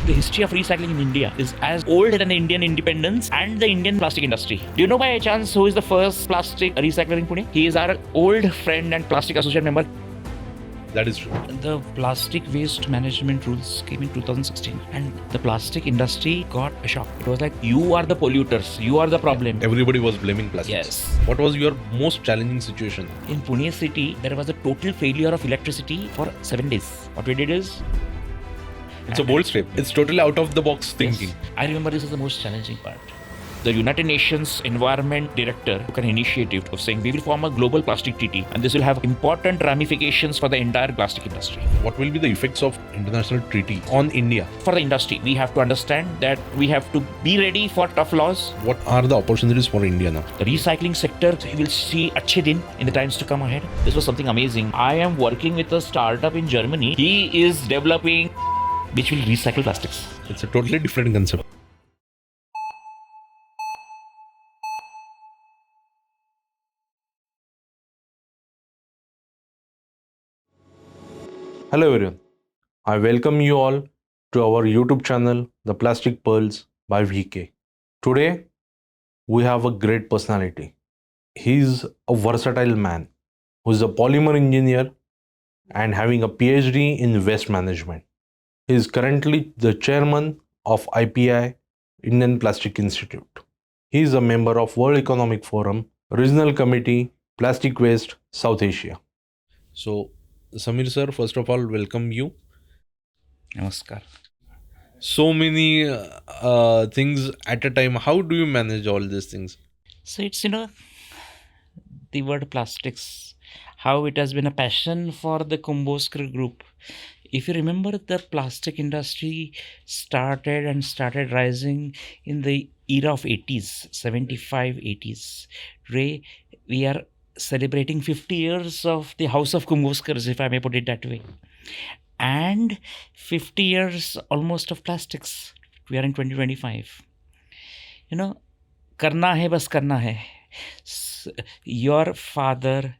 The history of recycling in India is as old than the Indian independence and the Indian plastic industry. Do you know by chance who is the first plastic recycler in Pune? He is our old friend and plastic associate member. That is true. The plastic waste management rules came in 2016 and the plastic industry got a shock. It was like, you are the polluters, you are the problem. Everybody was blaming plastics. Yes. What was your most challenging situation? In Pune city, there was a total failure of electricity for 7 days. What we did is... It's a bold step. It's totally out of the box thinking. Yes. I remember this is the most challenging part. The United Nations Environment Director took an initiative of saying we will form a global plastic treaty and this will have important ramifications for the entire plastic industry. What will be the effects of international treaty on India? For the industry, we have to understand that we have to be ready for tough laws. What are the opportunities for India now? The recycling sector, we will see achhe din in the times to come ahead. This was something amazing. I am working with a startup in Germany. He is developing which will recycle plastics. It's a totally different concept. Hello everyone, I welcome you all to our YouTube channel, The Plastic Pearls by VK. Today, we have a great personality. He's a versatile man who's a polymer engineer and having a PhD in waste management. He is currently the chairman of IPI, Indian Plastic Institute. He is a member of World Economic Forum, Regional Committee, Plastic Waste, South Asia. So, Samir sir, first of all, welcome you. Namaskar. So many things at a time. How do you manage all these things? So it's, the word plastics, how it has been a passion for the Kumbhojkar group. If you remember, the plastic industry started rising in the era of 80s, 75, 80s. Today, we are celebrating 50 years of the House of Kumbhojkars, if I may put it that way. And 50 years almost of plastics. We are in 2025. Karna hai, bas karna hai. Your father,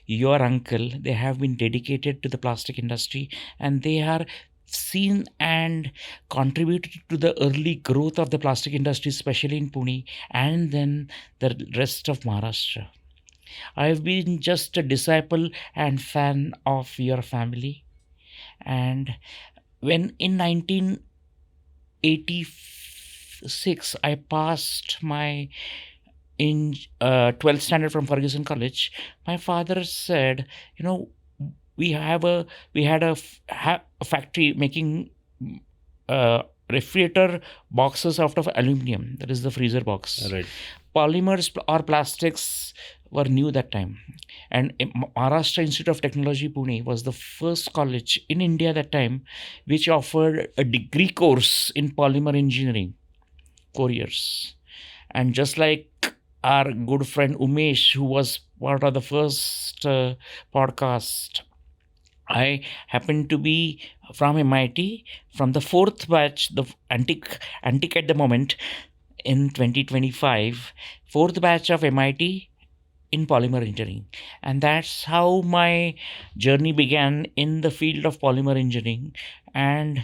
your uncle, they have been dedicated to the plastic industry and they are seen and contributed to the early growth of the plastic industry, especially in Pune and then the rest of Maharashtra. I've been just a disciple and fan of your family. And when in 1986, I passed my 12th standard from Ferguson College, my father said, we had a factory making refrigerator boxes out of aluminum. That is the freezer box. Right. Polymers or plastics were new that time. And Maharashtra Institute of Technology, Pune was the first college in India that time which offered a degree course in polymer engineering, 4 years. And just like our good friend Umesh, who was part of the first podcast, I happened to be from MIT, from the fourth batch, the antique at the moment, in 2025, fourth batch of MIT in polymer engineering. And that's how my journey began in the field of polymer engineering. And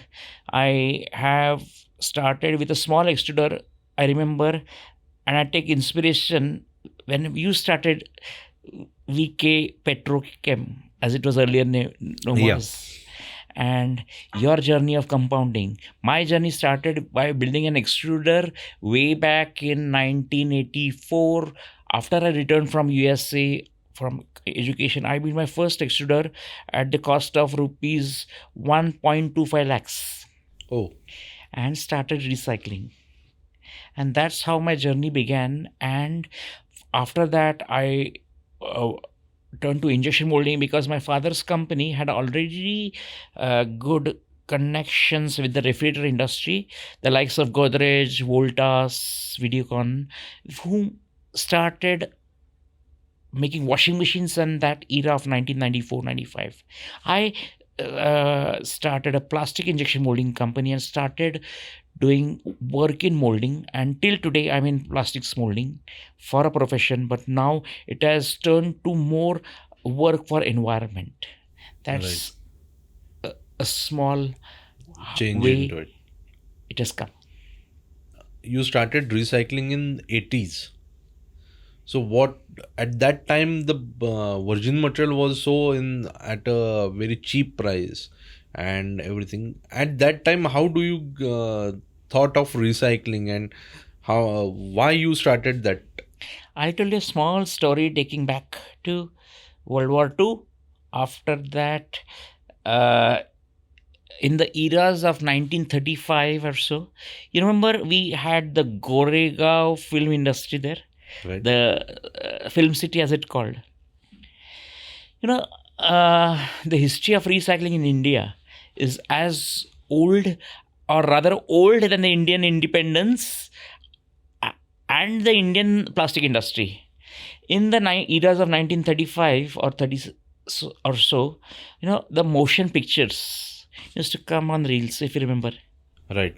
I have started with a small extruder, I remember, and I take inspiration when you started VK Petrochem, as it was earlier known as. And your journey of compounding. My journey started by building an extruder way back in 1984. After I returned from USA from education, I built my first extruder at the cost of rupees 1.25 lakhs. Oh. And started recycling. And that's how my journey began. And after that, I turned to injection molding because my father's company had already good connections with the refrigerator industry, the likes of Godrej, Voltas, Videocon, who started making washing machines in that era of 1994-95. I started a plastic injection molding company and started doing work in molding, and till today I'm in plastics molding for a profession, but now it has turned to more work for environment. That's a small change way into it. it has come. You started recycling in 80s. So what at that time the virgin material was so in at a very cheap price and everything. At that time, how do you thought of recycling and how why you started that? I'll tell you a small story taking back to World War II. After that, uh, in the eras of 1935 or so, you remember we had the Goregaon film industry there, Right. the film city as it called. You know, the history of recycling in India is as old, or rather old, than the Indian independence and the Indian plastic industry. In the eras of 1935 or 30 or so, the motion pictures used to come on reels, if you remember. Right.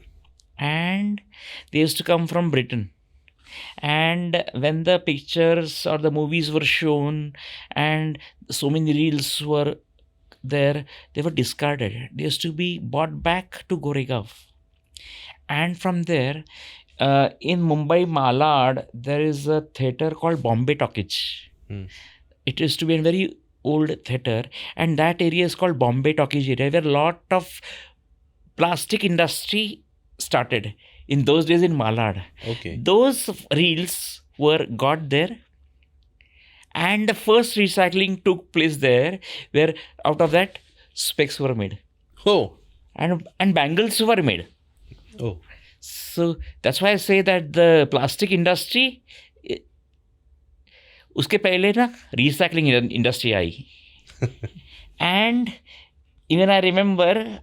And they used to come from Britain. And when the pictures or the movies were shown and so many reels were there, they were discarded. They used to be bought back to Goregaon. And from there, in Mumbai Malad, there is a theatre called Bombay Talkies. Hmm. It used to be a very old theatre, and that area is called Bombay Talkies area, where a lot of plastic industry started in those days in Malad. Okay. Those reels were got there, and the first recycling took place there, where out of that specs were made Oh. and bangles were made. Oh. So that's why I say that the plastic industry, उसके पहले ना recycling industry I. And even I remember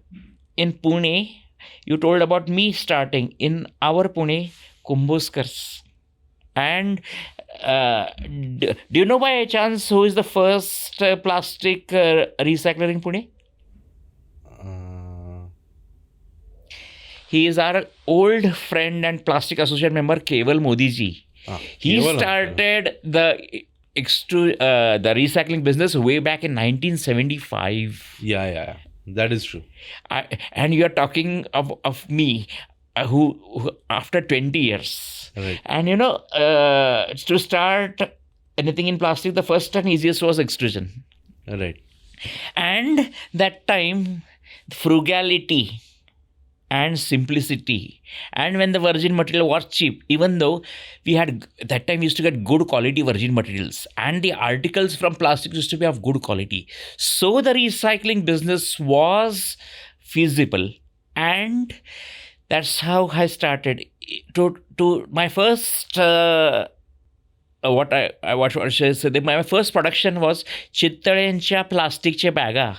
in Pune, you told about me starting in our Pune Kumbhojkars. And do you know by chance who is the first plastic recycler in Pune? He is our old friend and plastic associate member, Keval Modi ji. He started the recycling business way back in 1975. Yeah. That is true. And you are talking of me, who after 20 years. Right. And to start anything in plastic, the first and easiest was extrusion. Right. And that time, frugality and simplicity, and when the virgin material was cheap, even though we had that time, we used to get good quality virgin materials, and the articles from plastic used to be of good quality, so the recycling business was feasible. And that's how I started to my first what should I say, my first production was चितळ्यांच्या प्लास्टिकच्या बॅगा.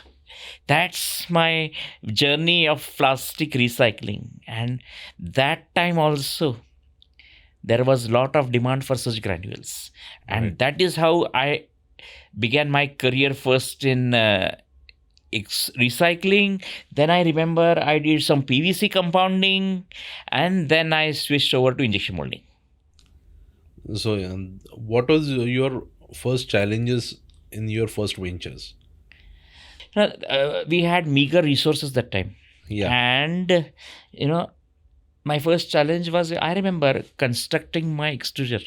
That's my journey of plastic recycling. And that time also, there was a lot of demand for such granules. And Right. that is how I began my career first in recycling. Then I remember I did some PVC compounding, and then I switched over to injection molding. So, what was your first challenges in your first ventures? We had meager resources that time. Yeah. And, my first challenge was, I remember constructing my extruder.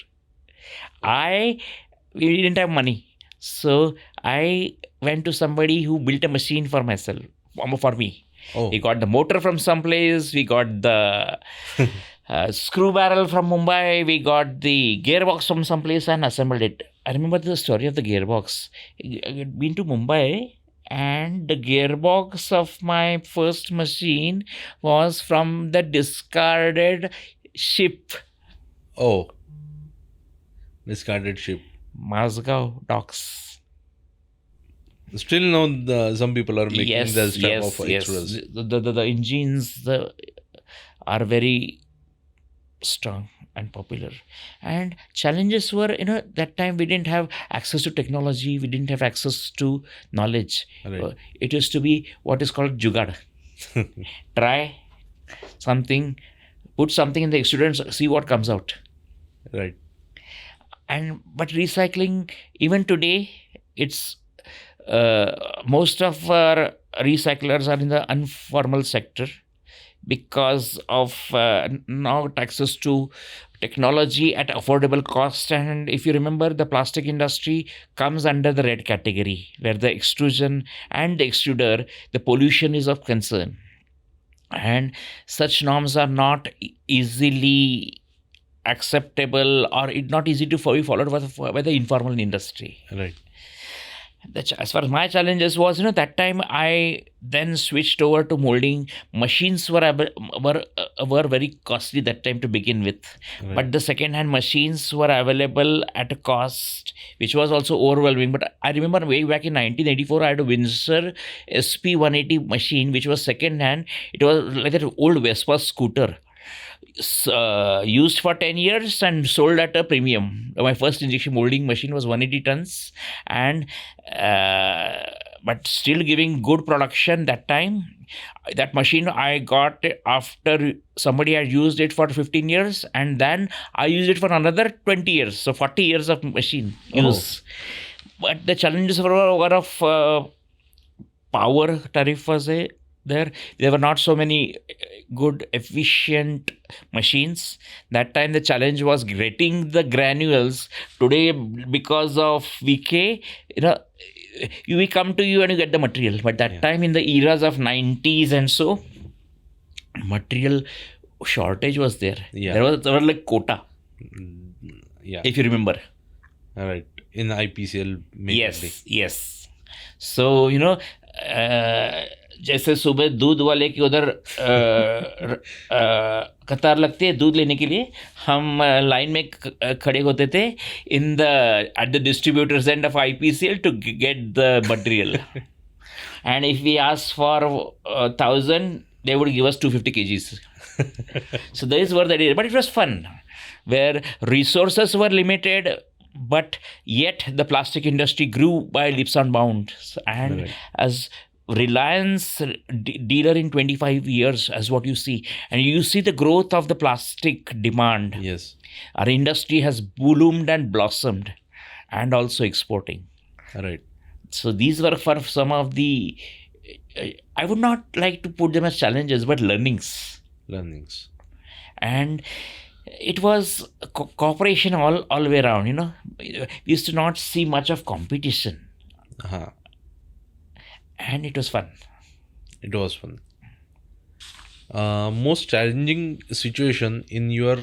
We didn't have money. So I went to somebody who built a machine for me. Oh. We got the motor from someplace. We got the screw barrel from Mumbai. We got the gearbox from someplace and assembled it. I remember the story of the gearbox. I had been to Mumbai, and the gearbox of my first machine was from the discarded ship, Oh. Discarded ship. Mazgaon docks. Still now, some people are making this type of yes. extras. The engines are very strong and popular. And challenges were, that time we didn't have access to technology, we didn't have access to knowledge. Right. It used to be what is called jugaad. Try something, put something in the extruder and see what comes out. Right. But recycling, even today, it's most of our recyclers are in the informal sector. because of now access to technology at affordable cost. And if you remember, the plastic industry comes under the red category, where the extrusion and the extruder, the pollution is of concern. And such norms are not easily acceptable, or it not easy to be followed by the informal industry. Right. As far as my challenges was, that time I then switched over to molding. Machines were very costly that time to begin with, Right. but the second hand machines were available at a cost which was also overwhelming. But I remember way back in 1984, I had a Windsor SP 180 machine which was second hand. It was like an old Vespa scooter, used for 10 years and sold at a premium. My first injection molding machine was 180 tons, and but still giving good production that time. That machine I got after somebody had used it for 15 years, and then I used it for another 20 years. So 40 years of machine use. But the challenges were of power tariff was there. There were not so many good, efficient machines. That time the challenge was getting the granules. Today, because of VK, we come to you and you get the material. But that time, in the eras of 90s and so, material shortage was there. Yeah. There was like quota, Yeah. if you remember. All right. In the IPCL making day. Yes. So, जैसे सुबह दूध वाले की उधर कतार लगती है दूध लेने के लिए, हम लाइन में खड़े होते थे in the at the distributors end of IPCL to get the material. And if we ask for 1,000, they would give us 250 kgs. So these were the days. But it was fun, where resources were limited, but yet the plastic industry grew by leaps and bounds. And Right. as Reliance dealer in 25 years, as what you see, and you see the growth of the plastic demand. Yes. Our industry has bloomed and blossomed, and also exporting. Right. So these were for some of the, I would not like to put them as challenges, but learnings. Learnings. And it was cooperation all the way around, We used to not see much of competition. Uh-huh. And it was fun. It was fun. Most challenging situation in your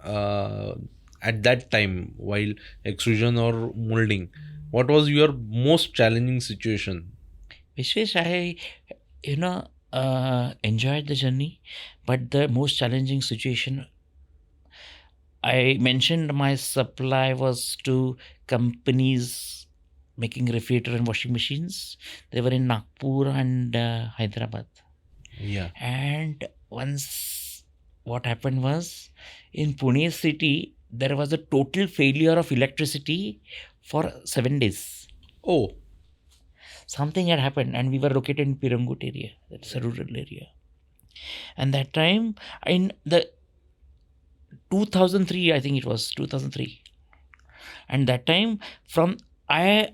at that time while extrusion or molding, what was your most challenging situation? Vishwesh, I, enjoyed the journey, but the most challenging situation, I mentioned my supply was to companies making refrigerator and washing machines. They were in Nagpur and Hyderabad. Yeah. And once what happened was, in Pune city, there was a total failure of electricity for 7 days. Oh. Something had happened, and we were located in Pirangut area. That's a rural area. And that time, in the 2003, I think it was 2003. And that time, from my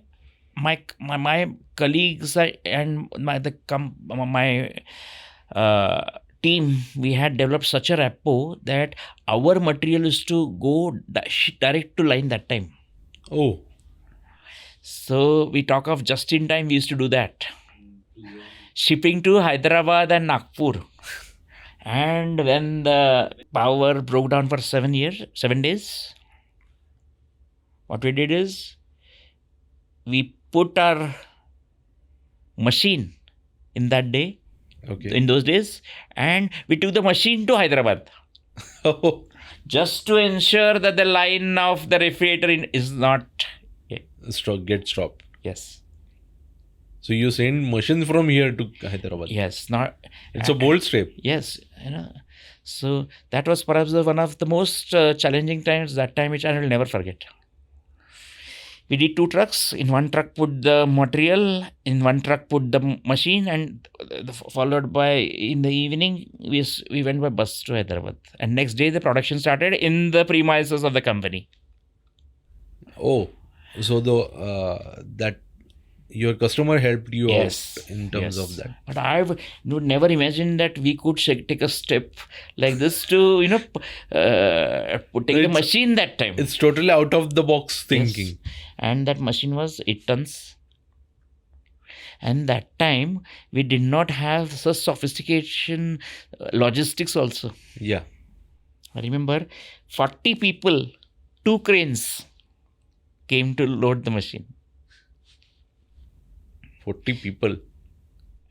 colleagues and my team, we had developed such a rapport that our material is to go direct to line that time. Oh. So we talk of just in time, we used to do that. Shipping to Hyderabad and Nagpur. And when the power broke down for 7 days, what we did is, we put our machine in that day, Okay. in those days, and we took the machine to Hyderabad Oh. just to ensure that the line of the refrigerator is not. Get stopped. Yes. So you send machine from here to Hyderabad. Yes. Not. It's a bold step. Yes. So that was perhaps one of the most challenging times that time, which I will never forget. We did 2 trucks. In one truck put the material, in one truck put the machine, and followed by, in the evening, we went by bus to Hyderabad. And next day the production started in the premises of the company. Oh. So the that your customer helped you Yes, out in terms of yes. that. But I would never imagined that we could take a step like this to, putting the It's- machine that time. It's totally out of the box thinking. Yes. And that machine was 8 tons. And that time we did not have such sophistication logistics also. Yeah. I remember 40 people, 2 cranes came to load the machine. 40 people.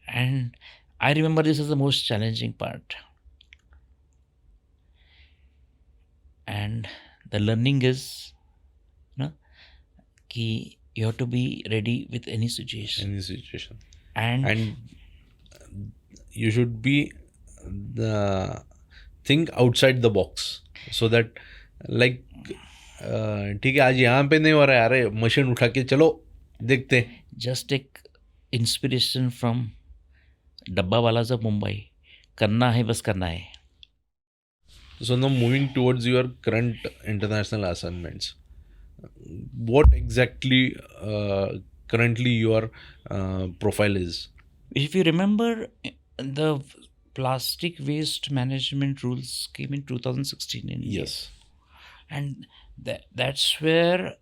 And I remember this is the most challenging part. And the learning is, ki you have to be ready with any situation. Any situation. And You should be the think outside the box so that like ठीक है आज यहाँ पे नहीं हो रहा है अरे मशीन उठा के चलो देखते हैं. just take inspiration from डब्बा वाला of Mumbai. करना है बस करना है. So now moving towards your current international assignments, what exactly currently your profile is? If you remember, the plastic waste management rules came in 2016 in India. Yes. And that's where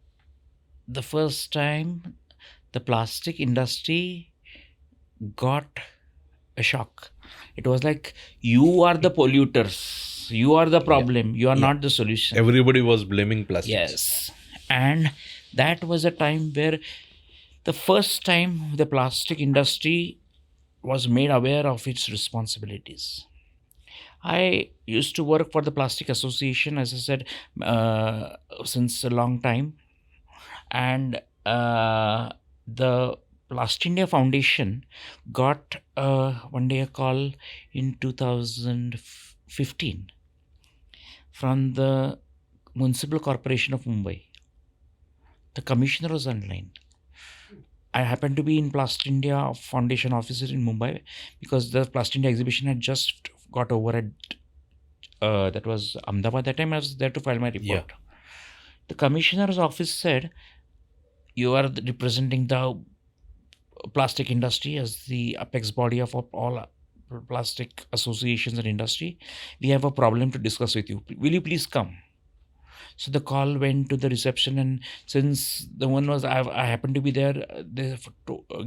the first time the plastic industry got a shock. It was like, you are the polluters, you are the problem, you are not the solution. Everybody was blaming plastics. Yes. And that was a time where the first time the plastic industry was made aware of its responsibilities. I used to work for the Plastic Association, as I said, since a long time. And the Plastic India Foundation got one day a call in 2015 from the Municipal Corporation of Mumbai. The commissioner was online. I happened to be in Plastic India Foundation offices in Mumbai because the Plastic India exhibition had just got over at that was Ahmedabad. That time I was there to file my report. Yeah. The commissioner's office said, you are representing the plastic industry as the apex body of all plastic associations and industry. We have a problem to discuss with you. Will you please come? So the call went to the reception, and since the one was I happened to be there, they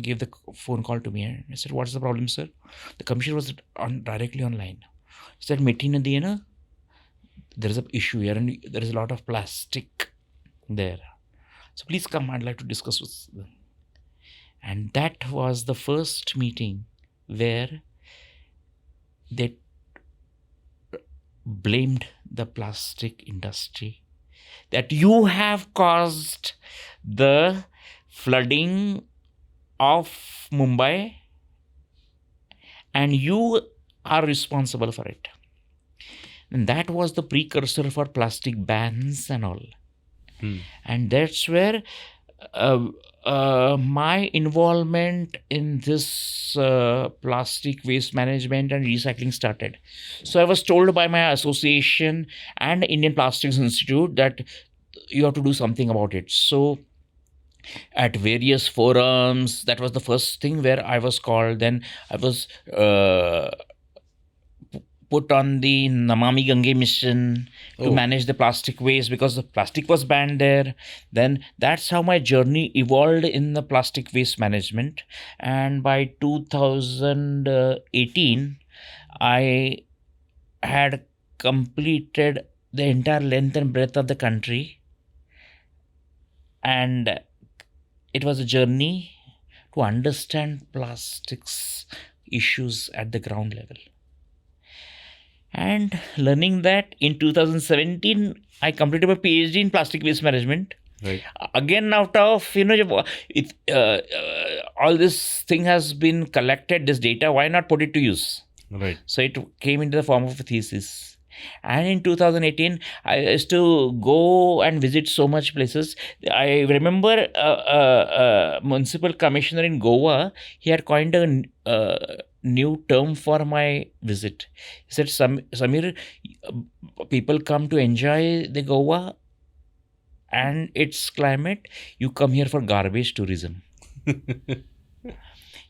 gave the phone call to me. I said, "What's the problem, sir?" The commissioner was directly online. He said, "Meeting the there is an issue here, and there is a lot of plastic there. So please come. I'd like to discuss with them." And that was the first meeting where they blamed the plastic industry, that you have caused the flooding of Mumbai and you are responsible for it. And that was the precursor for plastic bans and all. And that's where my involvement in this plastic waste management and recycling started. So I was told by my association and Indian Plastics Institute that you have to do something about it. So at various forums, that was the first thing where I was called. Then I was put on the Namami Gange mission to manage the plastic waste because the plastic was banned there. Then that's how my journey evolved in the plastic waste management. And by 2018, I had completed the entire length and breadth of the country. And it was a journey to understand plastics issues at the ground level. And learning that, in 2017, I completed my PhD in plastic waste management. Right. Again, out of, all this thing has been collected, this data, why not put it to use? Right. So it came into the form of a thesis. And in 2018, I used to go and visit so much places. I remember a municipal commissioner in Goa, he had coined a new term for my visit. He said, Samir, people come to enjoy the Goa and its climate. You come here for garbage tourism.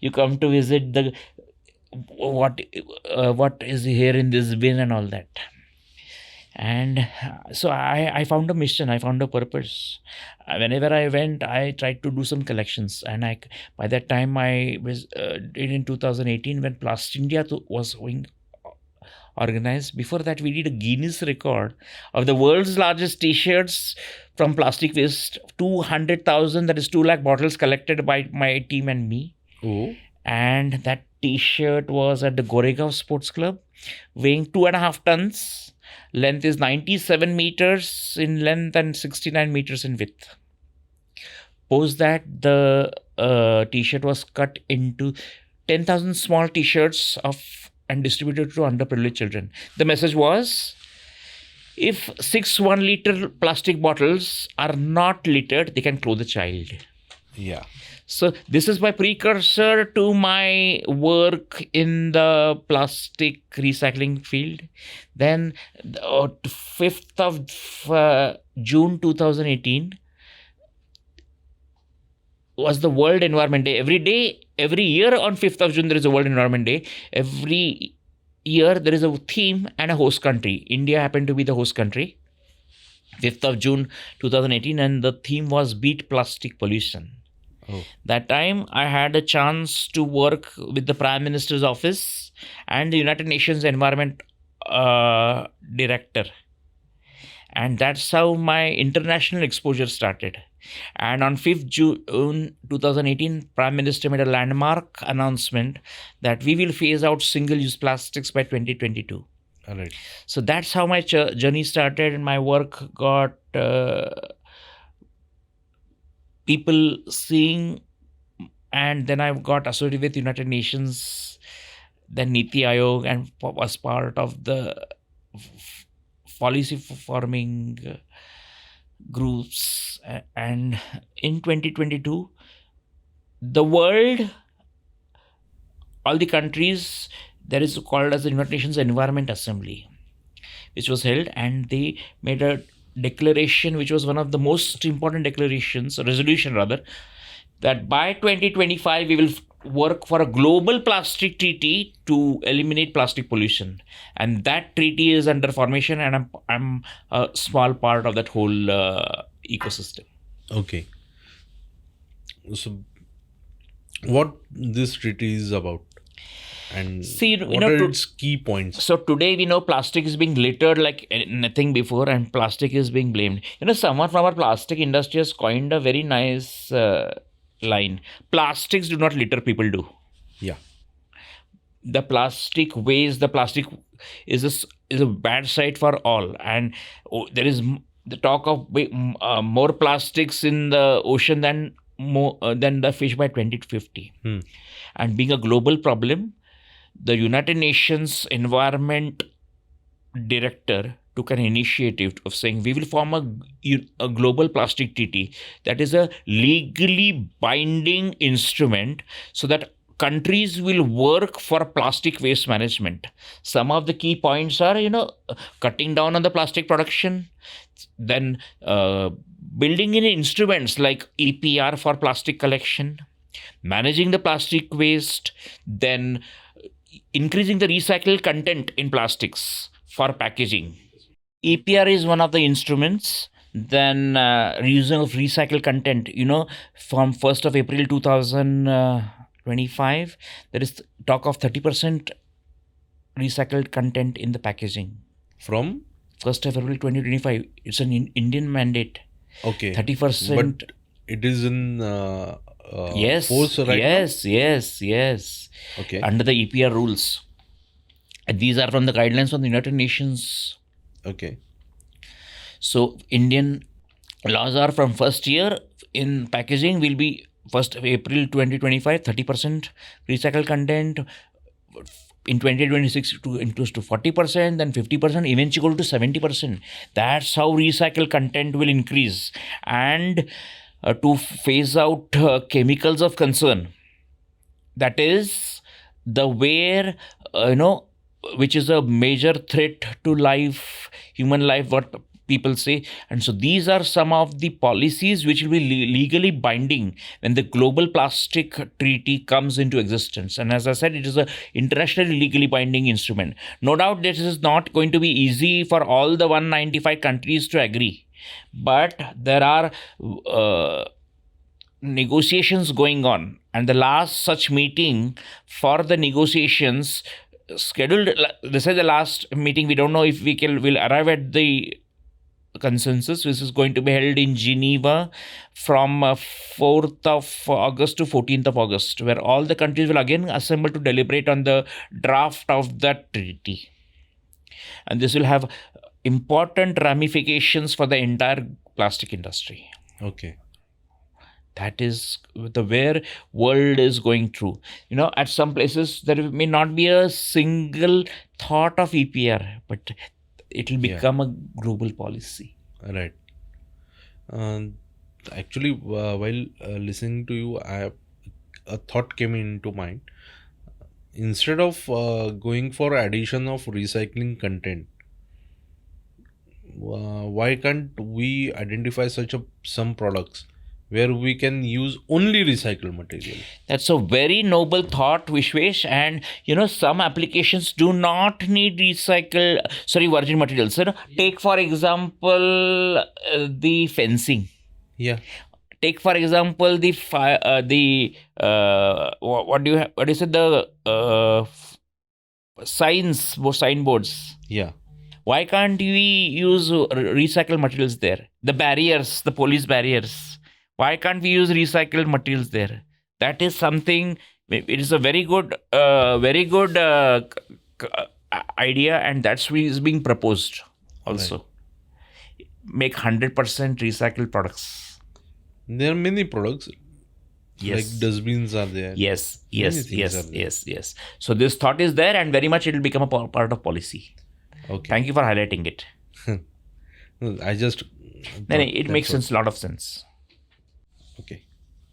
You come to visit the what is here in this bin and all that. And so I found a mission, I found a purpose. Whenever I went, I tried to do some collections. And by that time, I was in 2018 when Plast India was going organized. Before that, we did a Guinness record of the world's largest t-shirts from plastic waste, 200,000, that is 2 lakh bottles collected by my team and me. Oh. And that t-shirt was at the Goregaon Sports Club, weighing 2.5 tons. Length is 97 meters in length and 69 meters in width. Post that, the t-shirt was cut into 10,000 small t-shirts and distributed to underprivileged children. The message was, if 6 1-liter plastic bottles are not littered, they can clothe a child. Yeah. So this is my precursor to my work in the plastic recycling field. Then 5th of June 2018 was the World Environment Day. Every year on 5th of June, there is a World Environment Day. Every year, there is a theme and a host country. India happened to be the host country. 5th of June 2018, and the theme was Beat Plastic Pollution. Oh. That time, I had a chance to work with the Prime Minister's office and the United Nations Environment Director. And that's how my international exposure started. And on 5th June 2018, Prime Minister made a landmark announcement that we will phase out single-use plastics by 2022. All right. So that's how my journey started, and my work got people seeing, and then I got associated with United Nations, then Niti Aayog, and was part of the policy forming groups. And in 2022, the world, all the countries, there is called as the United Nations Environment Assembly, which was held, and they made a declaration, which was one of the most important declarations, a resolution rather, that by 2025 we will work for a global plastic treaty to eliminate plastic pollution. And that treaty is under formation, and I'm a small part of that whole ecosystem. Okay. So, what this treaty is about, and See, what are its key points? So today we know plastic is being littered like nothing before, and plastic is being blamed. Someone from our plastic industry has coined a very nice line. Plastics do not litter, people do. Yeah. The plastic waste, the plastic is a bad sight for all. And there is the talk of more plastics in the ocean than the fish by 2050. And being a global problem, the United Nations Environment Director took an initiative of saying we will form a global plastic treaty that is a legally binding instrument so that countries will work for plastic waste management. Some of the key points are, cutting down on the plastic production, then building in instruments like EPR for plastic collection, managing the plastic waste, then increasing the recycled content in plastics for packaging. EPR is one of the instruments. Then reusing of recycled content. From 1st of April 2025, there is talk of 30% recycled content in the packaging. From 1st of April 2025, it's an Indian mandate. Okay. 30%. But it is in yes, force right yes, now? yes. Okay. Under the EPR rules. And these are from the guidelines from the United Nations. Okay. So Indian laws are from first year in packaging will be 1st of April 2025, 30% recycled content. In 2026 to increase to 40%, then 50%, eventually go to 70%. That's how recycled content will increase. And to phase out chemicals of concern. That is the which is a major threat to life, human life, what people say. And so these are some of the policies which will be legally binding when the global plastic treaty comes into existence. And as I said, it is a internationally legally binding instrument. No doubt this is not going to be easy for all the 195 countries to agree, but there are negotiations going on, and the last such meeting for the negotiations scheduled, this is the last meeting. We don't know if will arrive at the consensus, which is going to be held in Geneva from 4th of August to 14th of August, where all the countries will again assemble to deliberate on the draft of that treaty. And this will have important ramifications for the entire plastic industry. Okay. That is the where world is going through. At some places there may not be a single thought of EPR, but it will become a global policy. Right. Actually, while listening to you, a thought came into mind. Instead of going for addition of recycling content, why can't we identify some products where we can use only recycled material? That's a very noble thought, Vishwesh. And some applications do not need virgin materials. Take for example the fencing. Yeah. Take for example the what do you say, the signboards. Yeah. Why can't we use recycled materials there? The barriers, the police barriers. Why can't we use recycled materials there? That is something. It is a very good idea, and that's what is being proposed also. Right. Make 100% recycled products. There are many products. Yes. Like dustbins are there. Yes. So this thought is there, and very much it will become a part of policy. Okay. Thank you for highlighting it. I just. It makes sense. A lot of sense. Okay.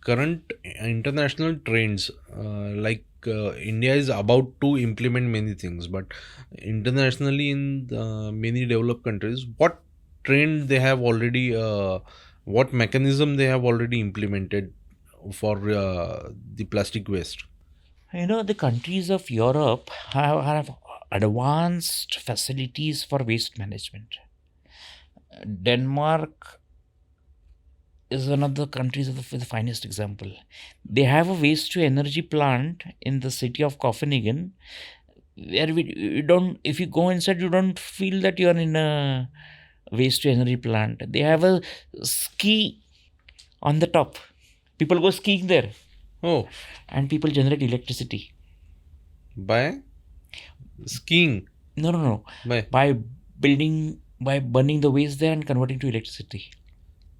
Current international trends, India is about to implement many things, but internationally in many developed countries, what trend they have already, what mechanism they have already implemented for the plastic waste? The countries of Europe have advanced facilities for waste management. Denmark is one of the countries of the finest example. They have a waste to energy plant in the city of Copenhagen, where you don't, if you go inside, you don't feel that you are in a waste to energy plant. They have a ski on the top. People go skiing there. Oh. And people generate electricity. By skiing? No. By burning the waste there and converting to electricity.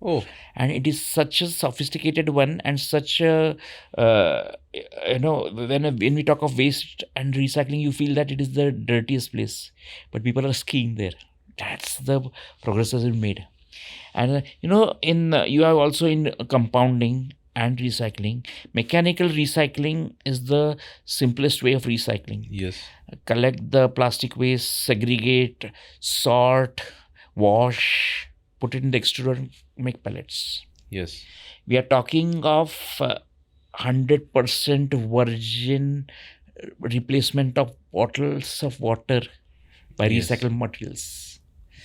Oh. And it is such a sophisticated one, and such a when we talk of waste and recycling, you feel that it is the dirtiest place, but people are skiing there. That's the progress has been made. And you have also in compounding and recycling. Mechanical recycling is the simplest way of recycling. Yes. Collect the plastic waste, segregate, sort, wash, put it in the extruder and make pellets. Yes. We are talking of 100% virgin replacement of bottles of water by recycled materials.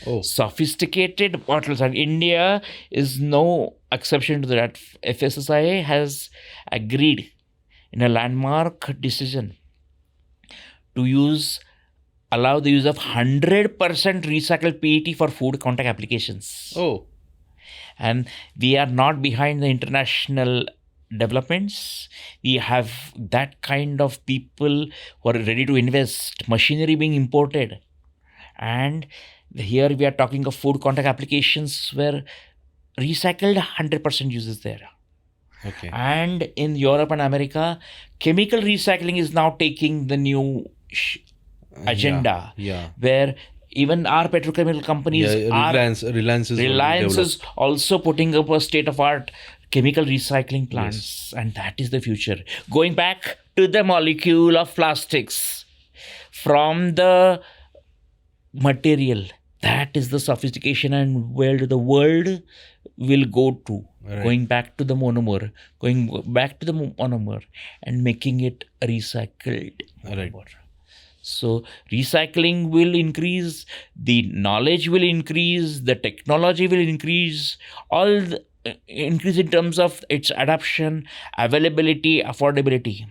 Oh. Sophisticated bottles, and India is no exception to that. FSSIA has agreed in a landmark decision to allow the use of 100% recycled PET for food contact applications. Oh. And we are not behind the international developments. We have that kind of people who are ready to invest, machinery being imported. And here we are talking of food contact applications where recycled 100% use is there. Okay. And in Europe and America, chemical recycling is now taking the new agenda. Yeah. Where even our petrochemical companies Reliance is also putting up a state-of-art chemical recycling plants. Yes. And that is the future. Going back to the molecule of plastics, from the material, That is the sophistication and where the world will go to. Right. Going back to the monomer, and making it recycled Right. monomer. So recycling will increase, the knowledge will increase, the technology will increase, all increase in terms of its adoption, availability, affordability.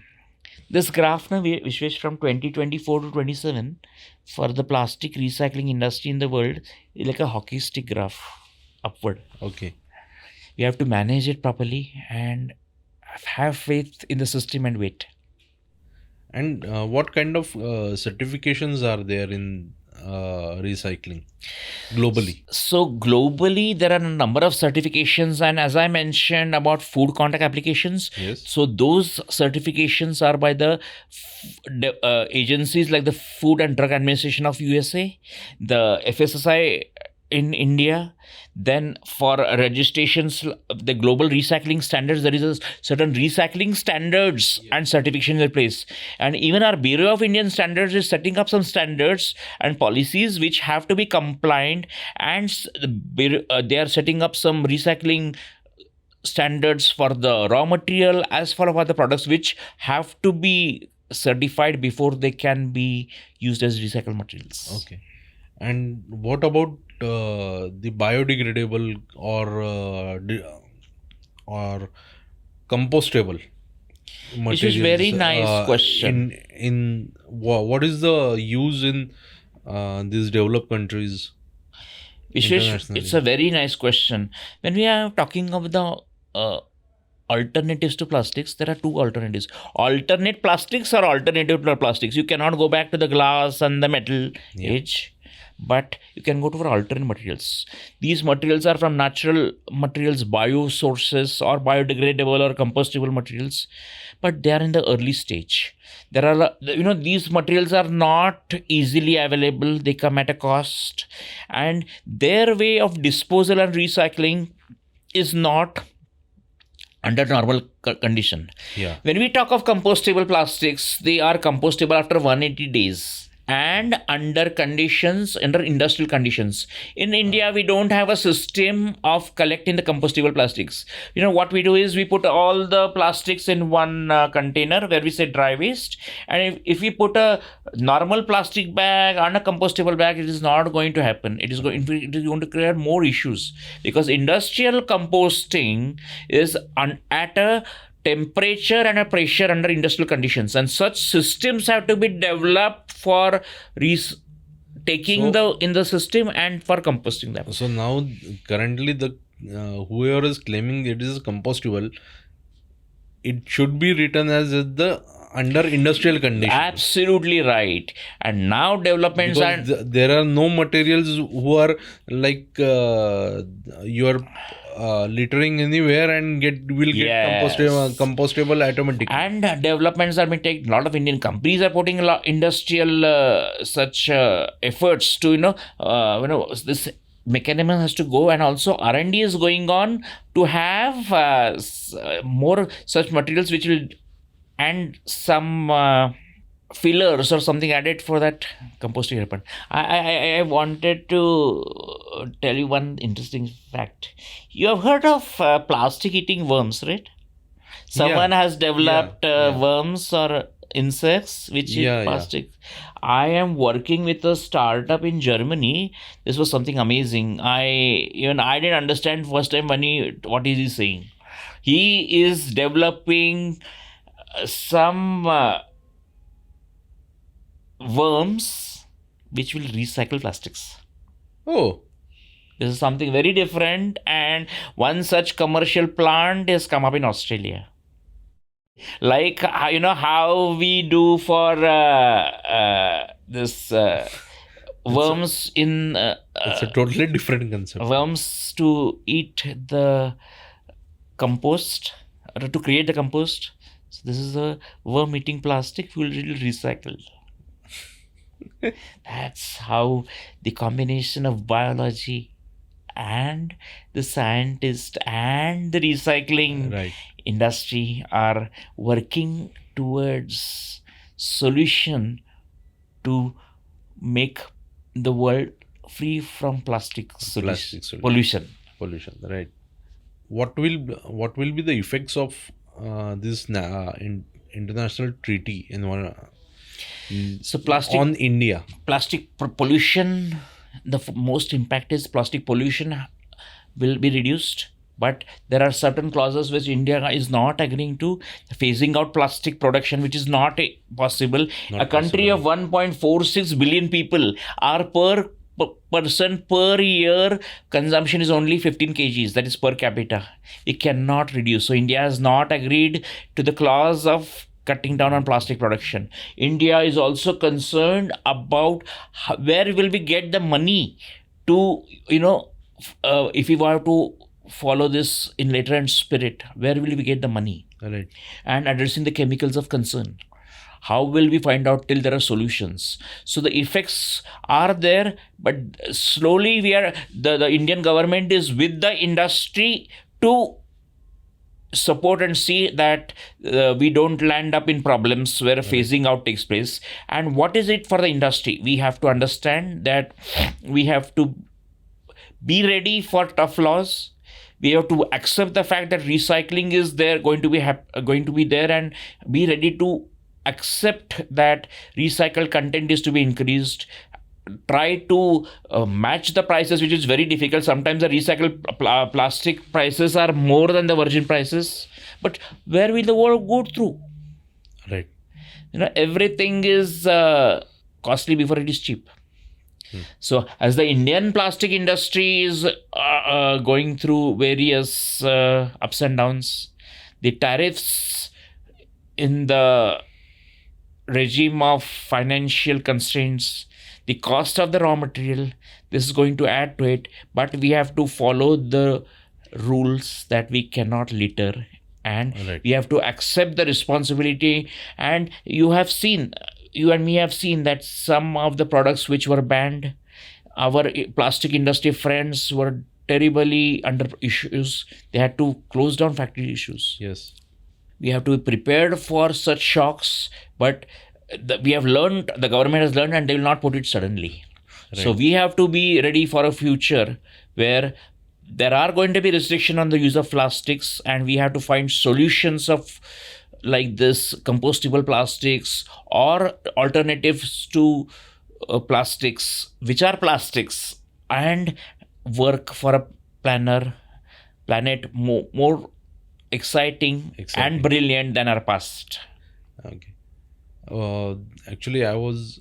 This graph now, Vishwesh, from 2024 to 27 for the plastic recycling industry in the world is like a hockey stick graph upward. Okay. We have to manage it properly and have faith in the system and wait. And what kind of certifications are there in recycling globally? So globally, there are a number of certifications, and as I mentioned about food contact applications, Yes. so those certifications are by the agencies like the Food and Drug Administration of USA, the FSSI in India. Then for registrations, the global recycling standards, there is a certain recycling standards and certifications in place. And even our Bureau of Indian Standards is setting up some standards and policies which have to be compliant, and they are setting up some recycling standards for the raw material as for the products which have to be certified before they can be used as recycled materials. Okay. And what about the biodegradable or compostable Which materials? is very nice question. What is the use in these developed countries? Vishwesh, it's a very nice question. When we are talking of the alternatives to plastics, there are two alternatives: alternate plastics or alternative to plastics. You cannot go back to the glass and the metal age, but you can go to for alternate materials. These materials are from natural materials, bio sources, or biodegradable or compostable materials, but they are in the early stage. There are, these materials are not easily available. They come at a cost, and their way of disposal and recycling is not under normal condition. Yeah. When we talk of compostable plastics, they are compostable after 180 days and under industrial conditions. In India, we don't have a system of collecting the compostable plastics. What we do is we put all the plastics in one container where we say dry waste, and if we put a normal plastic bag and a compostable bag, it is not going to happen. It is going to create more issues, because industrial composting is at a temperature and a pressure under industrial conditions, and such systems have to be developed for taking in the system and for composting them. So now currently the whoever is claiming it is compostable, it should be written as the under industrial conditions. Absolutely right. And now developments there are no materials who are like you are littering anywhere and will get compostable automatically. And developments are being taken. A lot of Indian companies are putting industrial such efforts to this mechanism has to go, and also R&D is going on to have more such materials which will, and some fillers or something added for that composting happen. I wanted to tell you one interesting fact. You have heard of plastic eating worms, right? Someone has developed worms or insects which eat plastic. I am working with a startup in Germany. This was something amazing. I didn't understand first time what is he saying. He is developing some worms which will recycle plastics. Oh, this is something very different, and one such commercial plant has come up in Australia. Like how we do for this worms in it's a totally different concept. Worms to eat the compost or to create the compost. So this is a worm eating plastic will really recycle. That's how the combination of biology and the scientist and the recycling industry are working towards solution to make the world free from plastic Plastic solution. pollution. Right. What will be the effects of this international treaty So plastic on India? pollution, the most impact is plastic pollution will be reduced, but there are certain clauses which India is not agreeing to. Phasing out plastic production, which is not possible. Not A country possible. of 1.46 billion people, our person per year consumption is only 15 kgs, that is per capita. We cannot reduce. So India has not agreed to the clause of cutting down on plastic production. India is also concerned about where will we get the money to, if we want to follow this in letter and spirit, where will we get the money? Right. And addressing the chemicals of concern. How will we find out till there are solutions? So the effects are there, but slowly the Indian government is with the industry to support and see that we don't land up in problems where phasing out takes place. And what is it for the industry? We have to understand that we have to be ready for tough laws. We have to accept the fact that recycling is there, going to be there, and be ready to accept that recycled content is to be increased. Try to match the prices, which is very difficult. Sometimes the recycled plastic prices are more than the virgin prices. But where will the world go through? Right. Everything is costly before it is cheap. So as the Indian plastic industry is going through various ups and downs, the tariffs in the regime of financial constraints, the cost of the raw material, this is going to add to it. But we have to follow the rules that we cannot litter, and we have to accept the responsibility. And you and me have seen that some of the products which were banned, our plastic industry friends were terribly under issues. They had to close down factory issues. Yes. We have to be prepared for such shocks, but we have learned, the government has learned, and they will not put it suddenly. Right. So we have to be ready for a future where there are going to be restriction on the use of plastics, and we have to find solutions of like this compostable plastics or alternatives to plastics, which are plastics, and work for a planet more exciting and brilliant than our past. Okay. Actually, I was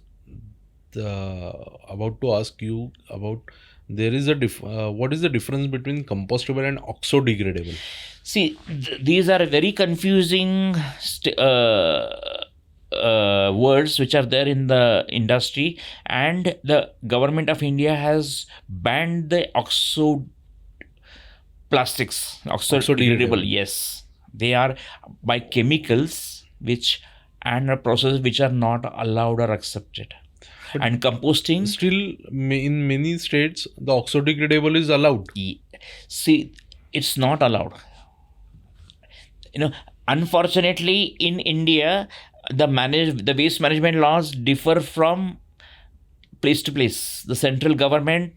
about to ask you about there is what is the difference between compostable and oxo-degradable? See, these are very confusing words which are there in the industry, and the government of India has banned the oxo-degradable. Yes, they are by chemicals and processes which are not allowed or accepted. But and composting, still in many states the oxo-degradable is allowed. See, it's not allowed. Unfortunately, in India, the waste management laws differ from place to place. The central government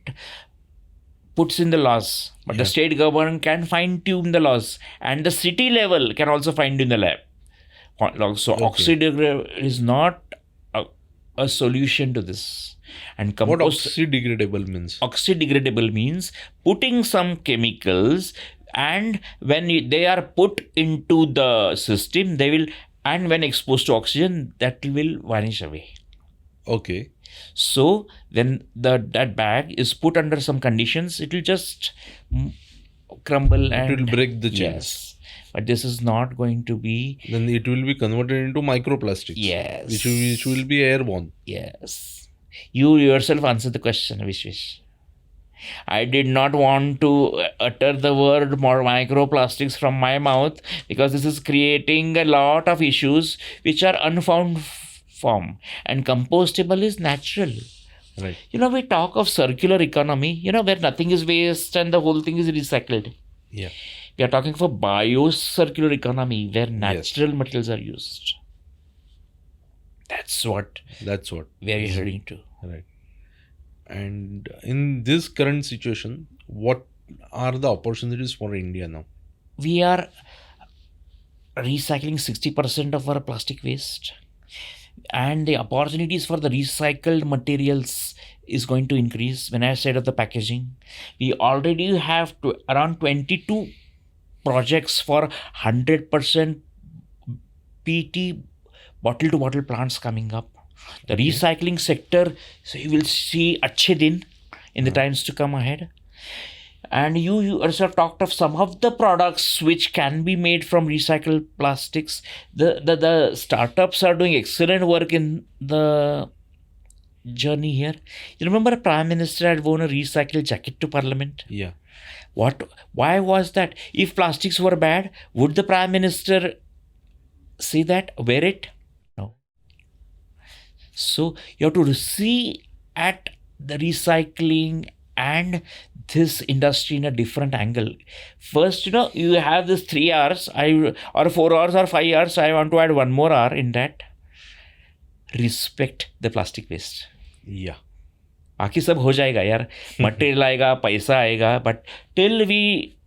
puts in the laws, but the state government can fine-tune the laws, and the city level can also fine-tune the law. So oxo-degradable is not a solution to this. And what oxo-degradable means? Oxo-degradable means putting some chemicals, and when they are put into the system, and when exposed to oxygen, that will vanish away. Okay. So then that bag is put under some conditions, it will just crumble and it will break the chains. Yes. But this is not going to be. Then it will be converted into microplastics. Yes. Which will be airborne. Yes. You yourself answer the question, Vishwesh. I did not want to utter the word more microplastics from my mouth, because this is creating a lot of issues which are unfound form. And compostable is natural. Right. We talk of circular economy, where nothing is waste and the whole thing is recycled. Yeah. We are talking for bio-circular economy, where natural materials are used. That's what we are heading to. Right. And in this current situation, what are the opportunities for India now? We are recycling 60% of our plastic waste, and the opportunities for the recycled materials is going to increase. When I said of the packaging, we already have around 22 projects for 100% PET bottle to bottle plants coming up. The Okay. recycling sector, so you will see achhe din in the times to come ahead. And you also talked of some of the products which can be made from recycled plastics. The startups are doing excellent work in the journey here. You remember a prime minister had worn a recycled jacket to parliament? Yeah. Why was that? If plastics were bad, would the prime minister say that, wear it? No. So you have to see at the recycling and this industry in a different angle. First, you have this 3 hours, or 4 hours or 5 hours. I want to add one more hour in that. Respect the plastic waste. Yeah. बाकी सब हो जाएगा यार. Material आएगा, पैसा आएगा, but till we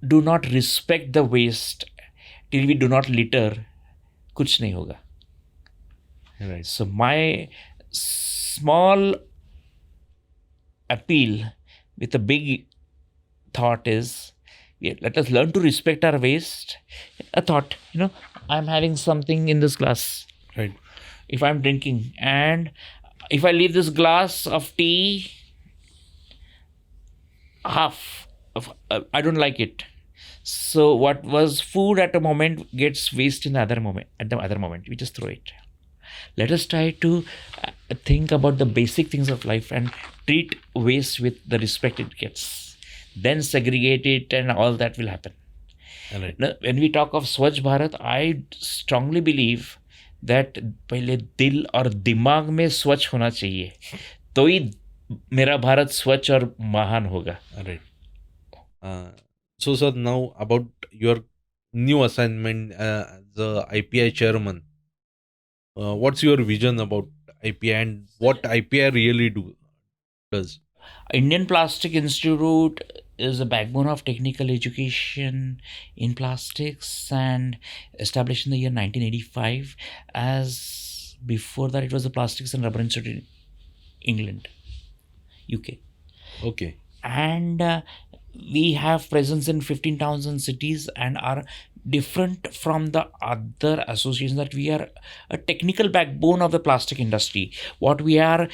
do not respect the waste, till we do not litter, कुछ नहीं होगा. Right. So my small appeal with a big thought is, let us learn to respect our waste. A thought, I'm having something in this glass. Right. If I'm drinking, and if I leave this glass of tea half, I don't like it. So what was food at a moment gets waste in the other moment. At the other moment, we just throw it. Let us try to think about the basic things of life and treat waste with the respect it gets. Then segregate it, and all that will happen. Right. Now, when we talk of Swachh Bharat, I strongly believe that पहले दिल और दिमाग में स्वच्छ होना चाहिए, तो ही मेरा भारत स्वच्छ और महान होगा. Right. So, sir, now about your new assignment as the IPI chairman. What's your vision about IPI and what IPI really does? Indian Plastic Institute is the backbone of technical education in plastics, and established in the year 1985. As before that, it was the Plastics and Rubber Institute in England, UK. Okay. And we have presence in 15 towns and cities, and are different from the other associations that we are a technical backbone of the plastic industry. What we are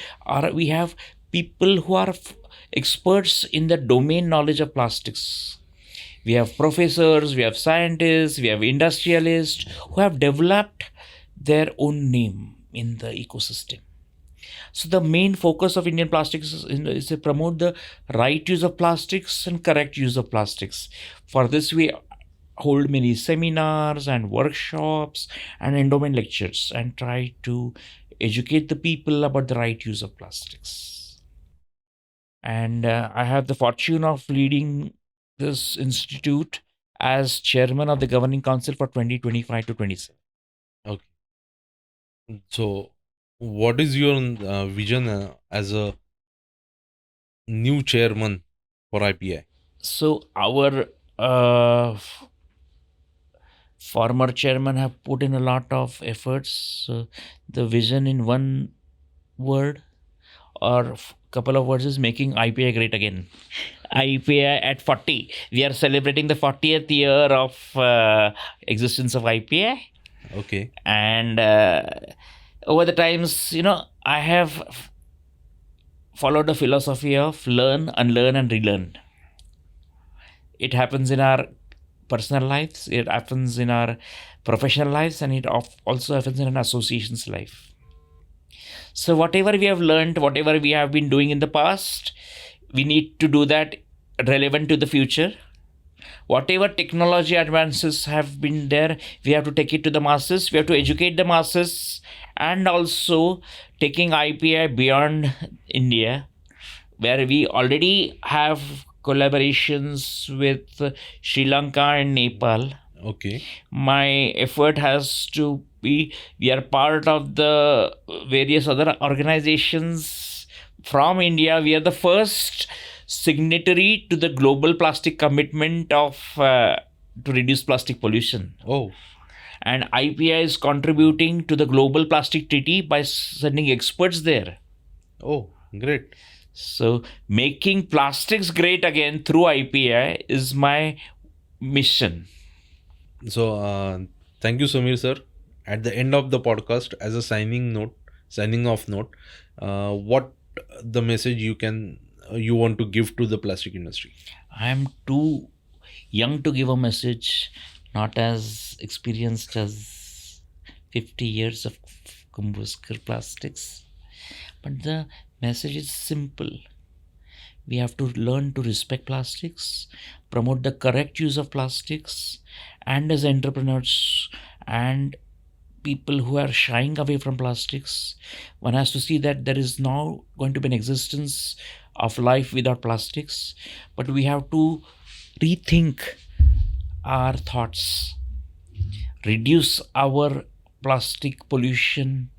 we have people who are experts in the domain knowledge of plastics. We have professors, we have scientists, we have industrialists who have developed their own name in the ecosystem. So the main focus of Indian Plastics is to promote the right use of plastics and correct use of plastics. For this, we hold many seminars and workshops and endowment lectures, and try to educate the people about the right use of plastics. And I have the fortune of leading this institute as chairman of the governing council for 2025 to 27. Okay. So, what is your vision as a new chairman for IPI? So our former chairman have put in a lot of efforts. The vision in one word or couple of words is making IPI great again. IPI at 40. We are celebrating the 40th year of existence of IPI. Okay. And over the times, I have followed a philosophy of learn, unlearn, and relearn. It happens in our personal lives, it happens in our professional lives, and it also happens in an association's life. So whatever we have learned, whatever we have been doing in the past, we need to do that relevant to the future. Whatever technology advances have been there, we have to take it to the masses. We have to educate the masses, and also taking IPI beyond India, where we already have collaborations with Sri Lanka and Nepal. Okay. My effort has to be, we are part of the various other organizations from India, we are the first signatory to the global plastic commitment of to reduce plastic pollution. Oh, And IPI is contributing to the global plastic treaty by sending experts there. oh, great. So making plastics great again through IPI is my mission. So, thank you, Samir sir. At the end of the podcast, as a signing off note, what the message you want to give to the plastic industry? I am too young to give a message, not as experienced as 50 years of Kumbhojkar plastics. But the message is simple. We have to learn to respect plastics, promote the correct use of plastics, and as entrepreneurs and people who are shying away from plastics, one has to see that there is now going to be an existence of life without plastics, but we have to rethink our thoughts, reduce our plastic pollution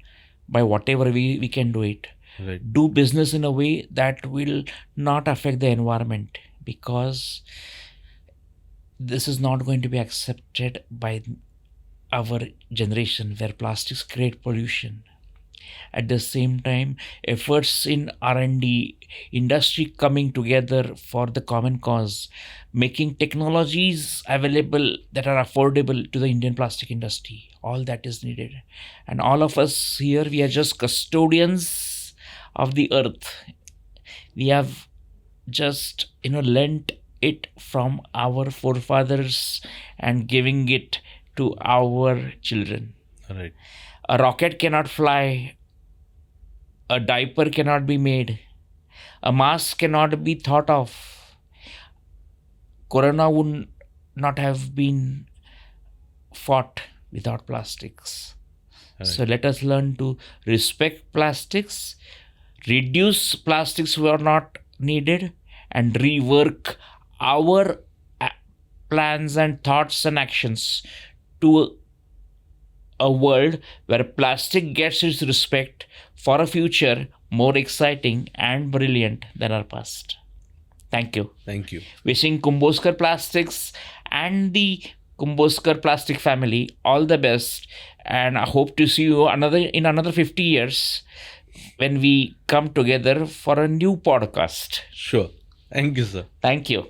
by whatever we can do it. Right. Do business in a way that will not affect the environment, because this is not going to be accepted by our generation where plastics create pollution. At the same time, efforts in R&D, industry coming together for the common cause, making technologies available that are affordable to the Indian plastic industry, all that is needed. And all of us here, we are just custodians of the earth. We have just lent it from our forefathers and giving it to our children. Right. A rocket cannot fly, a diaper cannot be made, a mask cannot be thought of. Corona would not have been fought without plastics. Right. So let us learn to respect plastics, reduce plastics who are not needed, and rework our plans and thoughts and actions to a world where plastic gets its respect for a future more exciting and brilliant than our past. Thank you. Thank you. Wishing Kumbhojkar Plastics and the Kumbhojkar Plastic family all the best, and I hope to see you in another 50 years when we come together for a new podcast. Sure. Thank you, sir. Thank you.